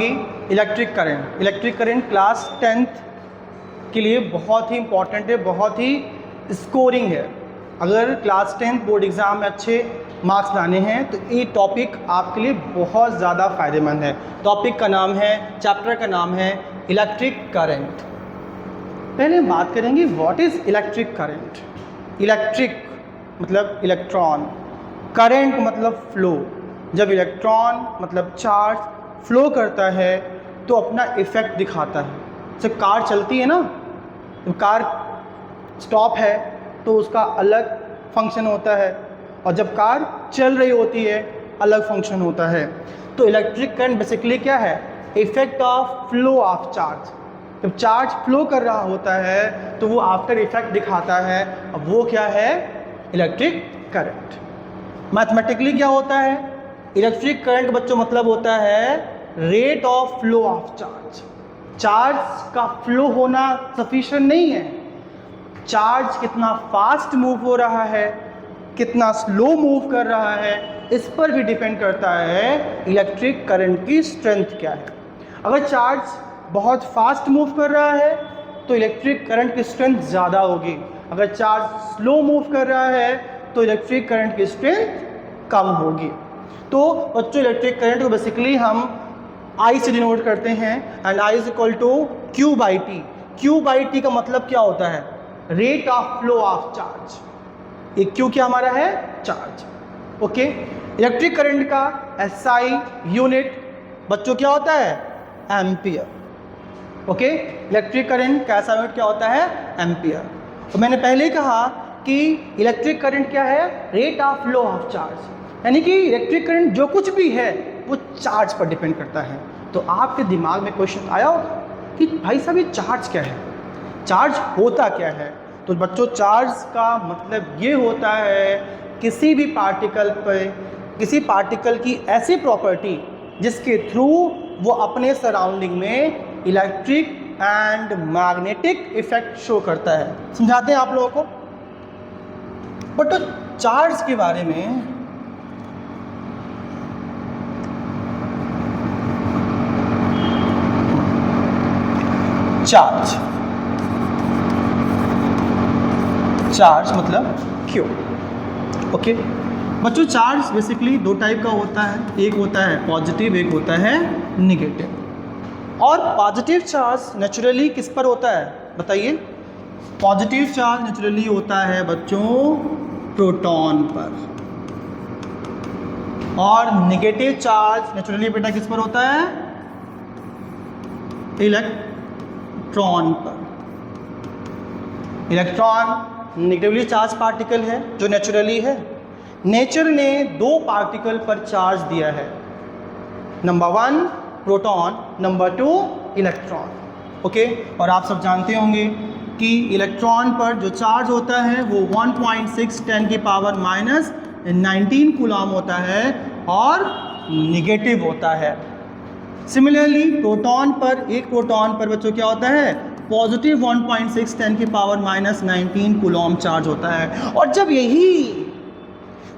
होगी electric current. Electric current class 10th के लिए बहुत ही इंपॉर्टेंट है, बहुत ही स्कोरिंग है। अगर क्लास 10th बोर्ड एग्ज़ाम में अच्छे मार्क्स लाने हैं तो ये टॉपिक आपके लिए बहुत ज़्यादा फ़ायदेमंद है। टॉपिक का नाम है, चैप्टर का नाम है इलेक्ट्रिक करंट। पहले हम बात करेंगे what is electric current. Electric मतलब इलेक्ट्रॉन, करंट मतलब फ्लो। जब इलेक्ट्रॉन मतलब चार्ज फ्लो करता है तो अपना इफ़ेक्ट दिखाता है। जब कार चलती है ना, तो कार स्टॉप है तो उसका अलग फंक्शन होता है, और जब कार चल रही होती है अलग फंक्शन होता है। तो इलेक्ट्रिक करंट बेसिकली क्या है? Effect of flow of charge. जब चार्ज फ्लो कर रहा होता है तो वो आफ्टर इफेक्ट दिखाता है। अब वो क्या है? Electric current. मैथमेटिकली क्या होता है? इलेक्ट्रिक करंट बच्चों मतलब होता है rate of flow of charge. Charge का फ्लो होना सफिशिएंट नहीं है, चार्ज कितना फास्ट मूव हो रहा है, कितना स्लो मूव कर रहा है, इस पर भी डिपेंड करता है इलेक्ट्रिक करंट की स्ट्रेंथ क्या है। अगर चार्ज बहुत फास्ट मूव कर रहा है तो इलेक्ट्रिक करंट की स्ट्रेंथ ज़्यादा होगी। अगर चार्ज स्लो मूव कर रहा है तो इलेक्ट्रिक करंट की स्ट्रेंथ कम होगी। तो बच्चों इलेक्ट्रिक करंट को बेसिकली हम I से डिनोट करते हैं, and I is equal to Q by T. Q by T का मतलब क्या होता है? Rate of flow of charge. ये Q क्या हमारा है? चार्ज। ओके। इलेक्ट्रिक करंट का SI यूनिट बच्चों क्या होता है? एम्पियर। ओके। इलेक्ट्रिक करंट का SI यूनिट क्या होता है? एम्पियर। तो मैंने पहले ही कहा कि इलेक्ट्रिक करंट क्या है? Rate of flow of charge. यानी कि इलेक्ट्रिक करंट जो कुछ भी है वो चार्ज पर डिपेंड करता है। तो आपके दिमाग में क्वेश्चन आया होगा कि भाई साहब ये चार्ज क्या है, चार्ज होता क्या है? तो बच्चों चार्ज का मतलब ये होता है किसी भी पार्टिकल पर, किसी पार्टिकल की ऐसी प्रॉपर्टी जिसके थ्रू वो अपने सराउंडिंग में electric and magnetic effect show करता है। समझाते हैं आप लोगों को। बट चार्ज के बारे में चार्ज मतलब क्यों? ओके बच्चों, चार्ज बेसिकली दो टाइप का होता है, एक होता है पॉजिटिव, एक होता है निगेटिव। और पॉजिटिव चार्ज नेचुरली किस पर होता है बताइए? पॉजिटिव चार्ज नेचुरली होता है बच्चों प्रोटॉन पर, और निगेटिव चार्ज नेचुरली बेटा किस पर होता है? इलेक्ट्रॉन पर। इलेक्ट्रॉन नेगेटिवली चार्ज पार्टिकल है जो नेचुरली है। नेचर ने दो पार्टिकल पर चार्ज दिया है, number 1 proton, number 2 electron. Okay. और आप सब जानते होंगे कि इलेक्ट्रॉन पर जो चार्ज होता है वो 1.6 10 की पावर माइनस 19 कूलम होता है और निगेटिव होता है। सिमिलरली प्रोटॉन पर, एक प्रोटॉन पर बच्चों क्या होता है? पॉजिटिव 1.6 10 की पावर माइनस 19 कूलम चार्ज होता है। और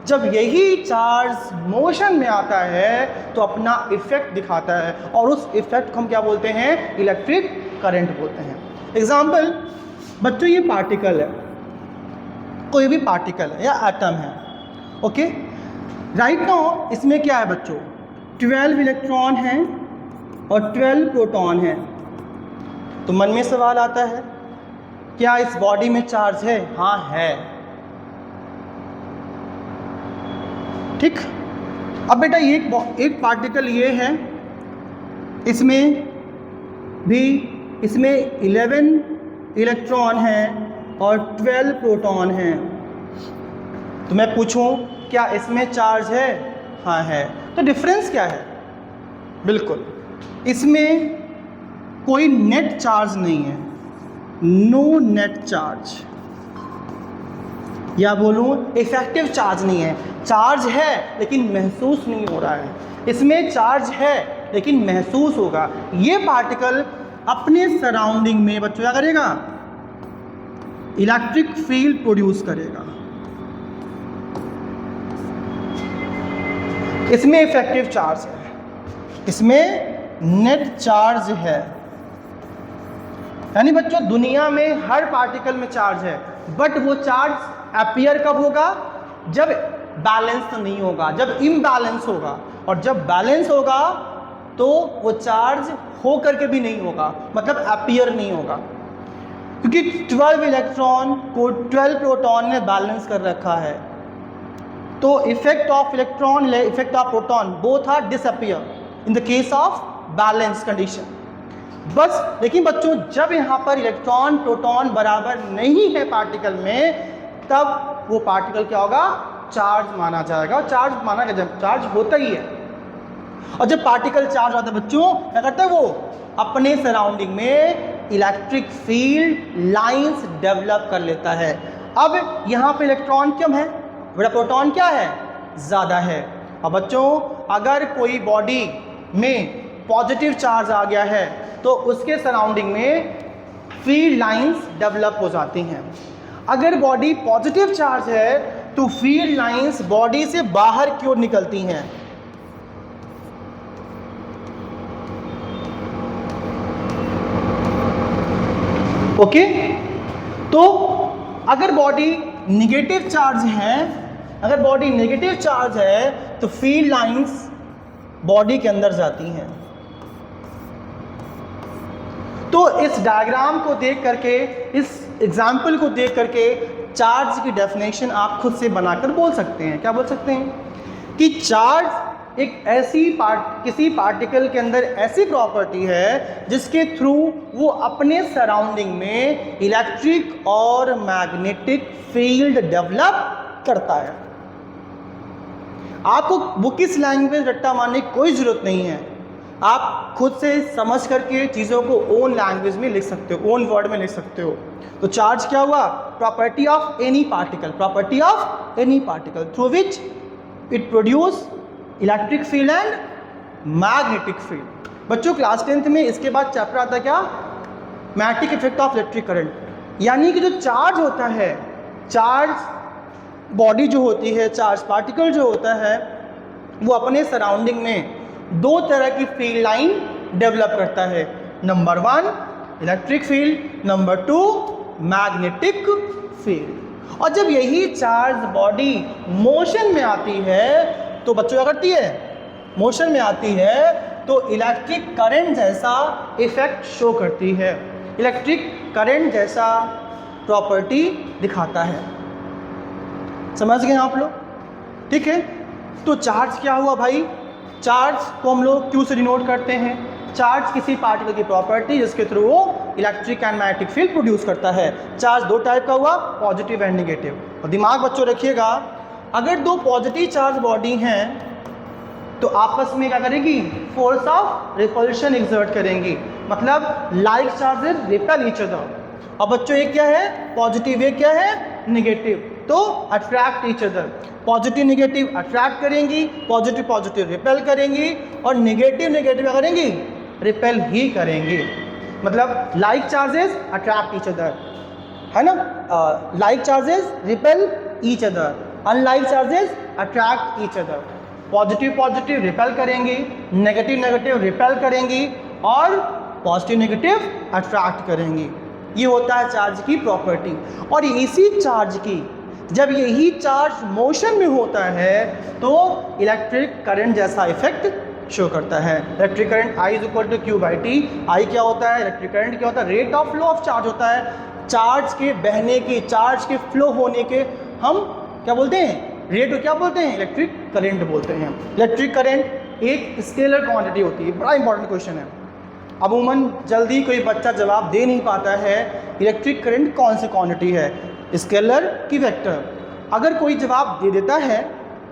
जब यही चार्ज मोशन में आता है तो अपना इफेक्ट दिखाता है, और उस इफेक्ट को हम क्या बोलते हैं? इलेक्ट्रिक करंट बोलते हैं। एग्जाम्पल बच्चों, ये पार्टिकल है, कोई भी पार्टिकल है या एटम है। ओके। राइट नाउ इसमें क्या है बच्चों? 12 इलेक्ट्रॉन हैं और 12 प्रोटॉन हैं। तो मन में सवाल आता है, क्या इस बॉडी में चार्ज है? हाँ है। ठीक। अब बेटा एक पार्टिकल ये है, इसमें 11 इलेक्ट्रॉन हैं और 12 प्रोटॉन हैं। तो मैं पूछूं क्या इसमें चार्ज है? हाँ है। तो डिफरेंस क्या है? बिल्कुल, इसमें कोई नेट चार्ज नहीं है, नो नेट चार्ज, या बोलूँ इफेक्टिव चार्ज नहीं है। चार्ज है लेकिन महसूस नहीं हो रहा है। इसमें चार्ज है लेकिन महसूस होगा। ये पार्टिकल अपने सराउंडिंग में बच्चों क्या करेगा? इलेक्ट्रिक फील्ड प्रोड्यूस करेगा। इसमें इफेक्टिव चार्ज है, इसमें नेट चार्ज है। यानी बच्चों दुनिया में हर पार्टिकल में चार्ज है, बट वो चार्ज अपीयर कब होगा? जब बैलेंस नहीं होगा, जब इम्बैलेंस होगा। और जब बैलेंस होगा तो वो चार्ज हो करके भी नहीं होगा, मतलब अपीयर नहीं होगा, क्योंकि 12 इलेक्ट्रॉन को 12 प्रोटॉन ने बैलेंस कर रखा है। तो effect of electron, effect of proton both are disappear in the case of balance condition. बस लेकिन बच्चों जब यहाँ पर इलेक्ट्रॉन प्रोटॉन बराबर नहीं है पार्टिकल में, तब वो पार्टिकल क्या होगा? चार्ज माना जाएगा। और चार्ज माना गया जब चार्ज होता ही है। और जब पार्टिकल चार्ज होता है बच्चों, क्या करता है वो? अपने सराउंडिंग में इलेक्ट्रिक फील्ड लाइंस डेवलप कर लेता है। अब यहाँ पे इलेक्ट्रॉन कम है, बड़ा प्रोटॉन क्या है? ज़्यादा है। अब बच्चों अगर कोई बॉडी में पॉजिटिव चार्ज आ गया है तो उसके सराउंडिंग में फील्ड लाइंस डेवलप हो जाती हैं। अगर बॉडी पॉजिटिव चार्ज है तो फील्ड लाइंस बॉडी से बाहर की ओर निकलती हैं। ओके, तो अगर बॉडी निगेटिव चार्ज है, अगर बॉडी नेगेटिव चार्ज है तो फील्ड लाइंस बॉडी के अंदर जाती हैं। तो इस डायग्राम को देख करके, इस एग्जाम्पल को देख करके चार्ज की डेफिनेशन आप खुद से बनाकर बोल सकते हैं। क्या बोल सकते हैं? कि चार्ज एक ऐसी किसी पार्टिकल के अंदर ऐसी प्रॉपर्टी है जिसके थ्रू वो अपने सराउंडिंग में इलेक्ट्रिक और मैग्नेटिक फील्ड डेवलप करता है। आपको वो किस लैंग्वेज रट्टा मारने की कोई ज़रूरत नहीं है, आप खुद से समझ करके चीज़ों को ओन लैंग्वेज में लिख सकते हो, ओन वर्ड में लिख सकते हो। तो चार्ज क्या हुआ? Property of any particle, property of any particle through which it produce electric field and magnetic field. बच्चों क्लास 10th में इसके बाद चैप्टर आता है क्या? Magnetic effect of electric current. यानी कि जो चार्ज होता है, चार्ज बॉडी जो होती है, चार्ज पार्टिकल जो होता है, वो अपने सराउंडिंग में दो तरह की फील्ड लाइन डेवलप करता है। Number 1 electric field, number 2 magnetic field. और जब यही चार्ज बॉडी मोशन में आती है तो बच्चों क्या करती है? मोशन में आती है तो इलेक्ट्रिक करंट जैसा इफेक्ट शो करती है, इलेक्ट्रिक करंट जैसा प्रॉपर्टी दिखाता है। समझ गए आप लोग? ठीक है, तो चार्ज क्या हुआ भाई? चार्ज को हम लोग क्यू से डिनोट करते हैं। चार्ज किसी पार्टिकल की प्रॉपर्टी जिसके थ्रू वो electric and magnetic field produce करता है। चार्ज दो टाइप का हुआ, पॉजिटिव एंड नेगेटिव। और दिमाग बच्चों रखिएगा, अगर दो पॉजिटिव चार्ज बॉडी हैं तो आपस में क्या करेंगी? फोर्स ऑफ रिपल्शन एक्सर्ट करेंगी, मतलब like charges repel each other. और बच्चों ये क्या है? पॉजिटिव, ये क्या है? नेगेटिव, तो attract each other. Positive negative attract करेंगी, पॉजिटिव पॉजिटिव रिपेल करेंगी, और नेगेटिव नेगेटिव क्या करेंगी? रिपेल ही करेंगी। मतलब like charges attract each other, है ना? Like charges repel each other, unlike charges attract each other. Positive positive repel करेंगी, नेगेटिव नेगेटिव रिपेल करेंगी, और पॉजिटिव नेगेटिव अट्रैक्ट करेंगी। ये होता है चार्ज की प्रॉपर्टी। और इसी चार्ज की, जब यही चार्ज मोशन में होता है तो इलेक्ट्रिक करंट जैसा इफेक्ट शो करता है। Electric current I is equal to Q by T. I क्या होता है? इलेक्ट्रिक करंट क्या होता है? Rate of flow of charge होता है। चार्ज के बहने की, चार्ज के फ्लो होने के हम क्या बोलते हैं? रेट को क्या बोलते हैं? इलेक्ट्रिक करंट बोलते हैं। इलेक्ट्रिक करंट एक स्केलर क्वांटिटी होती है। बड़ा इंपॉर्टेंट क्वेश्चन है, अमूमन जल्दी कोई बच्चा जवाब दे नहीं पाता है। इलेक्ट्रिक करंट कौन सी क्वांटिटी है, स्केलर की वेक्टर? अगर कोई जवाब दे देता है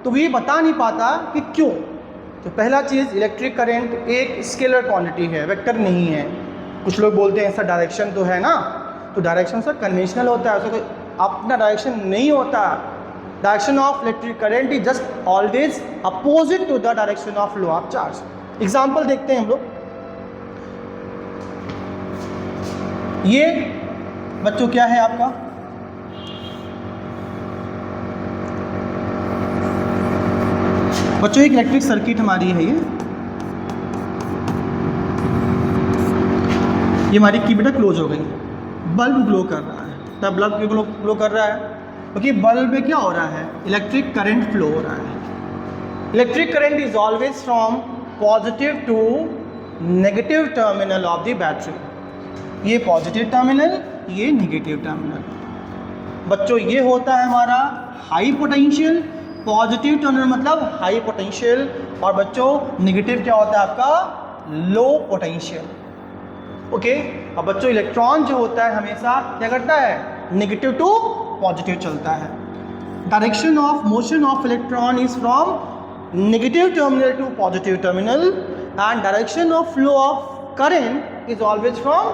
तो ये बता नहीं पाता कि क्यों। तो पहला चीज़, इलेक्ट्रिक करंट एक स्केलर क्वांटिटी है, वेक्टर नहीं है। कुछ लोग बोलते हैं सर डायरेक्शन तो है ना, तो डायरेक्शन सर कन्वेंशनल होता है, उसका कोई अपना डायरेक्शन नहीं होता। Direction of electric current is just always opposite to the direction of flow of charge. Example देखते हैं हम लोग। ये बच्चों क्या है आपका? बच्चों एक इलेक्ट्रिक सर्किट हमारी है ये। ये हमारी की बेटा क्लोज हो गई, बल्ब ग्लो कर रहा है। तब बल्ब क्यों ग्लो कर रहा है? क्योंकि बल्ब में क्या हो रहा है, इलेक्ट्रिक करंट फ्लो हो रहा है। Electric current is always from positive to negative terminal of the battery. ये पॉजिटिव टर्मिनल, ये नेगेटिव टर्मिनल। बच्चों ये होता है हमारा हाई पोटेंशियल, पॉजिटिव टर्मिनल मतलब हाई पोटेंशियल, और बच्चों नेगेटिव क्या होता है आपका, लो पोटेंशियल। ओके, अब बच्चों इलेक्ट्रॉन जो होता है हमेशा क्या करता है, नेगेटिव टू पॉजिटिव चलता है। Direction of motion of electron is from negative terminal to positive terminal, and direction of flow of current is always from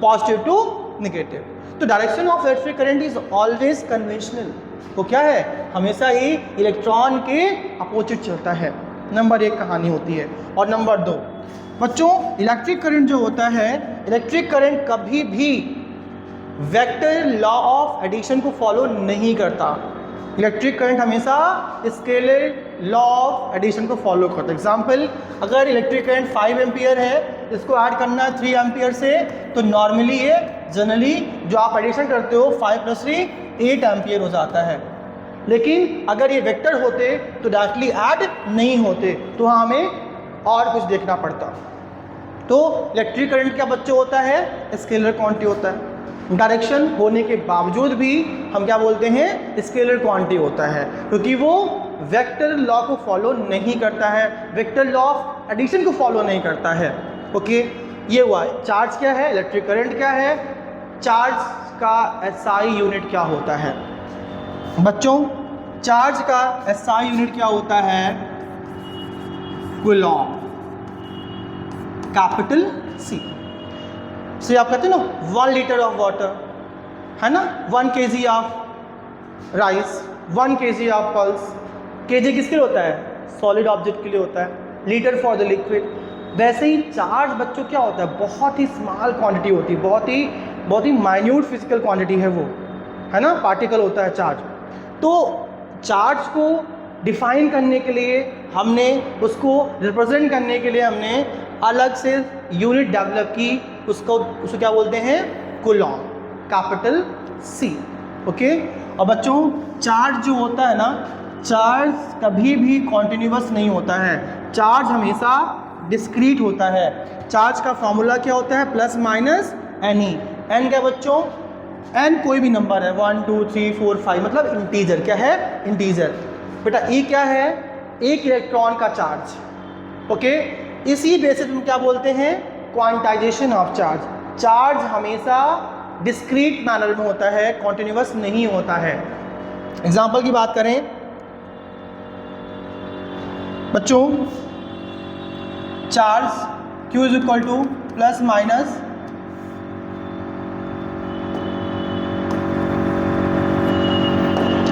positive to negative. तो direction of electric current is always conventional. तो क्या है, हमेशा ही electron के opposite चलता है। Number 1 कहानी होती है। और नंबर 2 बच्चों, इलेक्ट्रिक करंट जो होता है, इलेक्ट्रिक करंट कभी भी वेक्टर लॉ ऑफ एडिशन को फॉलो नहीं करता। इलेक्ट्रिक करंट हमेशा स्केलर लॉ ऑफ एडिशन को फॉलो करता है। एग्जाम्पल, अगर इलेक्ट्रिक करंट 5 एम्पियर है, इसको ऐड करना है 3 एम्पियर से, तो नॉर्मली ये जनरली जो आप एडिशन करते हो 5 + 3 8 एम्पियर हो जाता है। लेकिन अगर ये वेक्टर होते तो डायरेक्टली ऐड नहीं होते, तो हमें और कुछ देखना पड़ता। तो इलेक्ट्रिक करंट क्या बच्चों होता है, स्केलर क्वांटिटी होता है। डायरेक्शन होने के बावजूद भी हम क्या बोलते हैं, स्केलर क्वांटिटी होता है, क्योंकि वो वेक्टर लॉ को फॉलो नहीं करता है, वेक्टर लॉ ऑफ एडिशन को फॉलो नहीं करता है। ओके, ये हुआ। चार्ज क्या है, इलेक्ट्रिक करंट क्या है, चार्ज का SI यूनिट क्या होता है। बच्चों चार्ज का SI यूनिट क्या होता है, कूलॉम, कैपिटल C। से आप कहते हैं ना 1 लीटर ऑफ वाटर, है ना, 1 kg of rice, 1 kg of pulse. kg किसके लिए होता है, सॉलिड ऑब्जेक्ट के लिए होता है, लीटर फॉर द लिक्विड। वैसे ही चार्ज बच्चों क्या होता है, बहुत ही स्मॉल क्वांटिटी होती है, बहुत ही माइन्यूट फिजिकल क्वांटिटी है वो, है ना, पार्टिकल होता है चार्ज। तो चार्ज को डिफाइन करने के लिए हमने, उसको रिप्रेजेंट करने के लिए हमने अलग से यूनिट डेवलप की, उसको क्या बोलते हैं, कूलॉम, कैपिटल C। ओके, और बच्चों चार्ज जो होता है ना, चार्ज कभी भी कॉन्टिन्यूअस नहीं होता है, चार्ज हमेशा डिस्क्रीट होता है। चार्ज का फॉर्मूला क्या होता है, ±NE। n क्या बच्चों, n कोई भी नंबर है, 1 2 3 4 5, मतलब इंटीजर। क्या है, इंटीजर। बेटा E क्या है, एक इलेक्ट्रॉन का चार्ज। ओके, इसी बेसिस में क्या बोलते हैं, क्वांटाइजेशन ऑफ चार्ज। चार्ज हमेशा डिस्क्रीट मैनर में होता है, कॉन्टिन्यूअस नहीं होता है। एग्जाम्पल की बात करें बच्चों, चार्ज Q = ±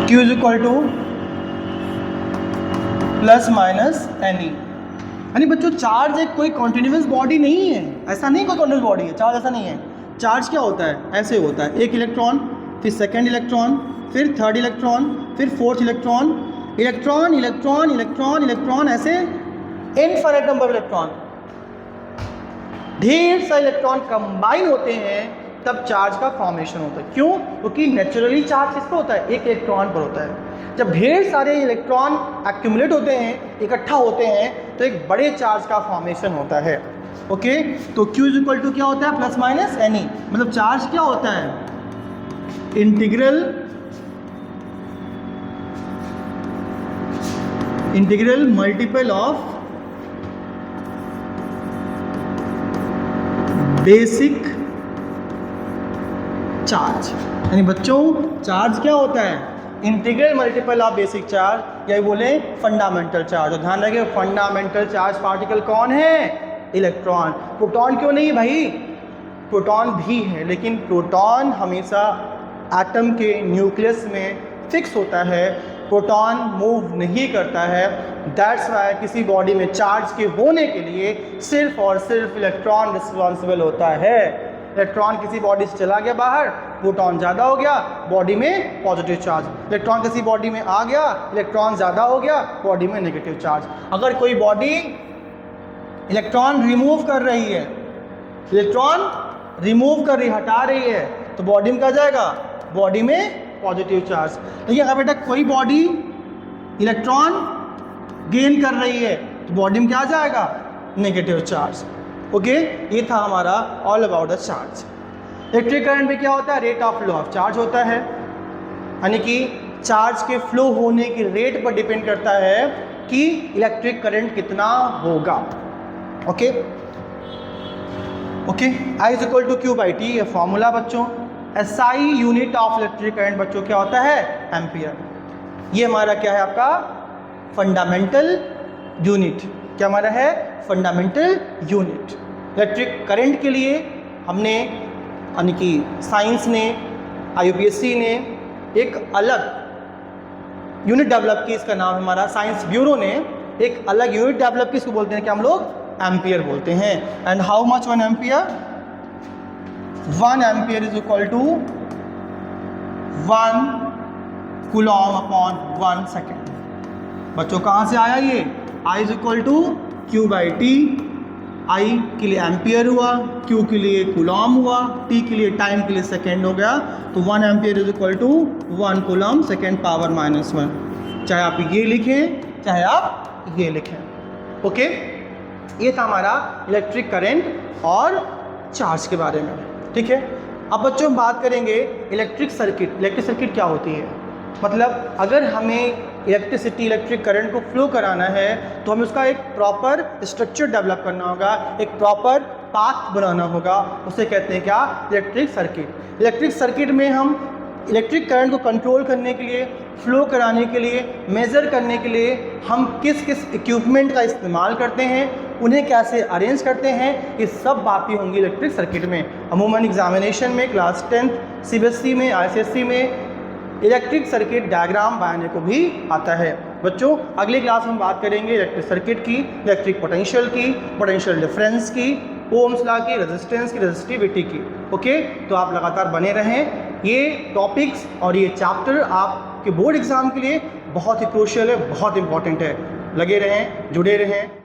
Q = ±NE। यानी बच्चों चार्ज एक कोई कॉन्टिन्यूअस बॉडी नहीं है, ऐसा नहीं कोई कॉन्टिन्यूअस बॉडी है चार्ज, ऐसा नहीं है। चार्ज क्या होता है, ऐसे होता है, एक इलेक्ट्रॉन, फिर सेकंड इलेक्ट्रॉन, फिर थर्ड इलेक्ट्रॉन, फिर fourth electron, electron electron electron electron, ऐसे इनफिनिट नंबर ऑफ इलेक्ट्रॉन, ढेर सारे इलेक्ट्रॉन कंबाइन होते हैं, तब चार्ज का फॉर्मेशन होता है। क्यों, क्योंकि नेचुरली चार्ज किस पर होता है, एक इलेक्ट्रॉन पर होता है। जब ढेर सारे इलेक्ट्रॉन एक्यूमुलेट होते हैं, इकट्ठा होते हैं, तो एक बड़े चार्ज का फॉर्मेशन होता है। ओके, तो Q = क्या होता है, ±NE। मतलब चार्ज क्या होता है, integral multiple of basic charge. यानी बच्चों चार्ज क्या होता है, integral multiple of basic charge, या बोले फंडामेंटल चार्ज। और ध्यान रखिए, फंडामेंटल चार्ज पार्टिकल कौन है, इलेक्ट्रॉन। प्रोटॉन क्यों नहीं भाई, प्रोटॉन भी है, लेकिन प्रोटॉन हमेशा एटम के न्यूक्लियस में फिक्स होता है, प्रोटॉन मूव नहीं करता है। दैट्स वाई किसी बॉडी में चार्ज के होने के लिए सिर्फ और सिर्फ इलेक्ट्रॉन रिस्पॉन्सिबल होता है। इलेक्ट्रॉन किसी बॉडी से चला गया बाहर, प्रोटॉन ज़्यादा हो गया, बॉडी में पॉजिटिव चार्ज। इलेक्ट्रॉन किसी बॉडी में आ गया, इलेक्ट्रॉन ज़्यादा हो गया, बॉडी में नेगेटिव चार्ज। अगर कोई बॉडी इलेक्ट्रॉन रिमूव कर रही है, इलेक्ट्रॉन रिमूव कर रही, हटा रही है, तो बॉडी में क्या जाएगा, बॉडी में पॉजिटिव चार्ज। देखिए अगर बेटा कोई बॉडी इलेक्ट्रॉन गेन कर रही है तो बॉडी में क्या जाएगा, नेगेटिव चार्ज। ओके, ये था हमारा all about the charge. Electric current में क्या होता है, rate of flow of charge होता है, यानी कि चार्ज के फ्लो होने की रेट पर डिपेंड करता है कि इलेक्ट्रिक करंट कितना होगा। Okay okay, I is equal to Q by T, ये फॉर्मूला बच्चों। SI unit of electric current बच्चों क्या होता है, एम्पियर। ये हमारा क्या है, आपका फंडामेंटल यूनिट। क्या हमारा है, फंडामेंटल यूनिट। इलेक्ट्रिक करंट के लिए हमने यानी कि साइंस ने, IUPAC ने एक अलग यूनिट डेवलप की, इसका नाम हमारा साइंस ब्यूरो ने एक अलग यूनिट डेवलप की, इसको बोलते हैं कि हम लोग एम्पियर बोलते हैं। And how much 1 ampere, 1 ampere is equal to 1 coulomb upon 1 second. बच्चों कहाँ से आया ये, I is equal to Q by T. I के लिए एम्पियर हुआ, Q के लिए कूलॉम हुआ, T के लिए टाइम के लिए सेकेंड हो गया, तो 1 ampere is equal to 1 coulomb second power -1। चाहे आप ये लिखें चाहे आप ये लिखें। ओके, ये था हमारा इलेक्ट्रिक करंट और चार्ज के बारे में। ठीक है, अब बच्चों हम बात करेंगे इलेक्ट्रिक सर्किट। इलेक्ट्रिक सर्किट क्या होती है, मतलब अगर हमें इलेक्ट्रिसिटी, इलेक्ट्रिक करंट को फ्लो कराना है तो हमें उसका एक प्रॉपर स्ट्रक्चर डेवलप करना होगा, एक प्रॉपर पाथ बनाना होगा, उसे कहते हैं क्या, इलेक्ट्रिक सर्किट। इलेक्ट्रिक सर्किट में हम इलेक्ट्रिक करंट को कंट्रोल करने के लिए, फ्लो कराने के लिए, मेज़र करने के लिए हम किस किस इक्विपमेंट का इस्तेमाल करते हैं, उन्हें कैसे अरेंज करते हैं, ये सब बातें होंगी इलेक्ट्रिक सर्किट में। अमूमन एग्जामिनेशन में क्लास 10th CBSE में, ICSE में इलेक्ट्रिक सर्किट डायग्राम बनाने को भी आता है। बच्चों अगली क्लास में बात करेंगे इलेक्ट्रिक सर्किट की, इलेक्ट्रिक पोटेंशियल की, पोटेंशियल डिफरेंस की, ओम्स लॉ की, रेजिस्टेंस की, रेजिस्टिविटी की। ओके, तो आप लगातार बने रहें। ये टॉपिक्स और ये चैप्टर आपके बोर्ड एग्जाम के लिए बहुत ही क्रूशियल है, बहुत इंपॉर्टेंट है। लगे रहें, जुड़े रहें।